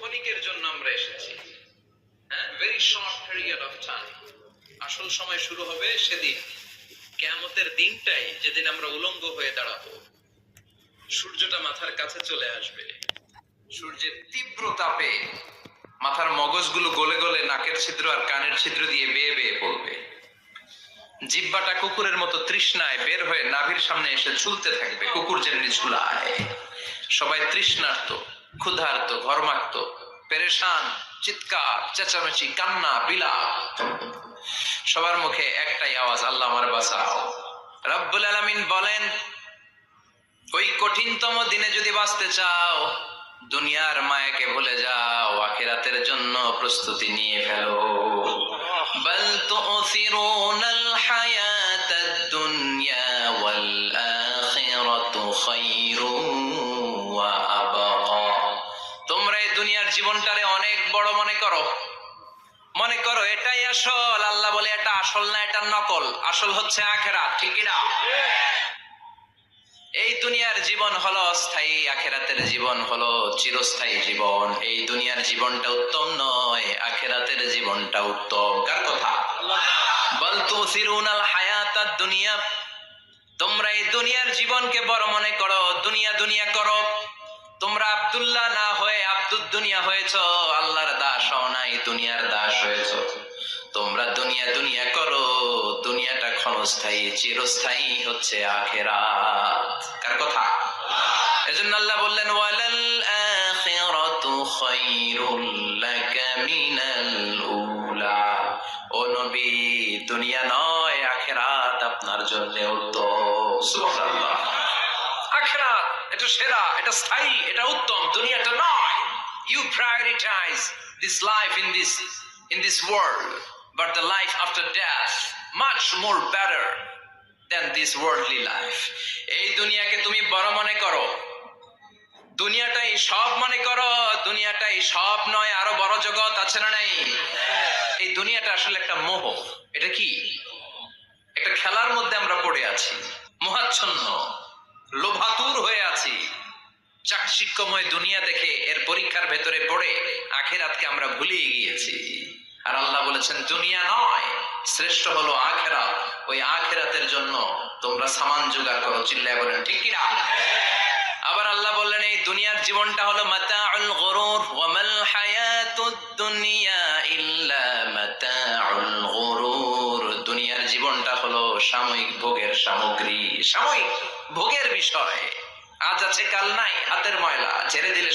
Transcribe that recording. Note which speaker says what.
Speaker 1: ক্ষণিকের জন্য আমরা এসেছি, very short period of time. আসল সময় শুরু হবে সেদিন, কিয়ামতের দিনটাই, যেদিন আমরা উলঙ্গ হয়ে দাঁড়াবো। সূর্যটা মাথার কাছে চলে আসবে, সূর্যের তীব্র তাপে মাথার মগজগুলো গলে গলে নাকের ছিদ্র আর কানের ছিদ্র দিয়ে বেয়ে বেয়ে পড়বে। জিহ্বাটা কুকুরের মতো তৃষ্ণায় বের হয়ে নাভির সামনে এসে ঝুলতে থাকবে, কুকুর যেমনি ঝুলায়। সবাই তৃষ্ণার্ত, ক্ষুধার্ত, ঘর্মাক্ত, পেরেশান, চিৎকার, চেঁচামেচি, কান্না, বিলাপ। সবার মুখে একটাই আওয়াজ, আল্লাহ আমার বাঁচাও। রব্বুল আলামিন বলেন, ওই কঠিনতম দিনে যদি বাঁচতে চাও, দুনিয়ার মায়াকে ভুলে যাও, আখিরাতের জন্য প্রস্তুতি নিয়ে ফেলো। বাল তুসিরুনাল হায়াতাদ দুনিয়া ওয়াল আখিরাতু খায়রুন ওয়া আবকা। তোমরা এই দুনিয়ার জীবনটারে অনেক বড় মনে করো এটাই আসল। আল্লাহ বলে এটা আসল না, এটা নকল। আসল হচ্ছে আখিরাত, ঠিক কি না? এই দুনিয়ার জীবন হলো অস্থায়ী, আখিরাতের জীবন হলো চিরস্থায়ী জীবন। এই দুনিয়ার জীবনটা উত্তম নয়, আখিরাতের জীবনটা উত্তম। কার কথা? বাল তুসিরুনাল হায়াতাদ দুনিয়া। তোমরা এই দুনিয়ার জীবনকে বড় মনে করো, দুনিয়া দুনিয়া করো। তোমরা আব্দুল্লাহ না হয়ে আব্দুদ দুনিয়া হয়েছো, আল্লাহর দাস হও নাই, দুনিয়ার দাস হয়েছো। তোমরা দুনিয়া দুনিয়া করো, দুনিয়াটা ক্ষণস্থায়ী, চিরস্থায়ী হচ্ছে আখিরাত। কার কথা? এজন্য আল্লাহ বললেন, ওয়ালাল আখিরাতু খায়রুল লাকা মিনাল উলা। ও নবী, দুনিয়া নয়, আখিরাত আপনার জন্য উত্তম। সুবহানাল্লাহ। আখিরাত এটা সেরা, এটা স্থায়ী, এটা উত্তম, দুনিয়াটা নয়। You prioritize this life in this world, but the life after death much more better than this worldly life. এই দুনিয়াকে তুমি বড় মনে করো, দুনিয়াটাই সব মনে করো। দুনিয়াটাই সব নয়, আরো বড় জগৎ আছে না নাই? এই দুনিয়াটা আসলে একটা মোহ। এটা কি? একটা খেলার মধ্যে আমরা পড়ে আছি, মোহাচ্ছন্ন, লোভাতুর হয়ে আছি। চাকচিক্যময় দুনিয়া দেখে এর পরীক্ষার ভেতরে পড়ে আখিরাতকে আমরা ভুলিয়ে গিয়েছি। আর আল্লাহ বলেছেন, দুনিয়া নয়, শ্রেষ্ঠ হলো আখিরাত। ওই আখিরাতের জন্য তোমরা সামান জোগাড় করো। চিল্লায় বলেন ঠিক কিনা? আবার আল্লাহ বললেন, এই দুনিয়ার জীবনটা হলো মাতাউল গুরুর, ওয়া মাল হায়াতুদ দুনিয়া ইল্লা মাতাউল গুরুর। দুনিয়ার জীবনটা হলো সাময়িক ভোগের সামগ্রী, সাময়িক ভোগের বিষয়। আজ আছে কাল নাই, হাতের ময়লা ছেড়ে দিলে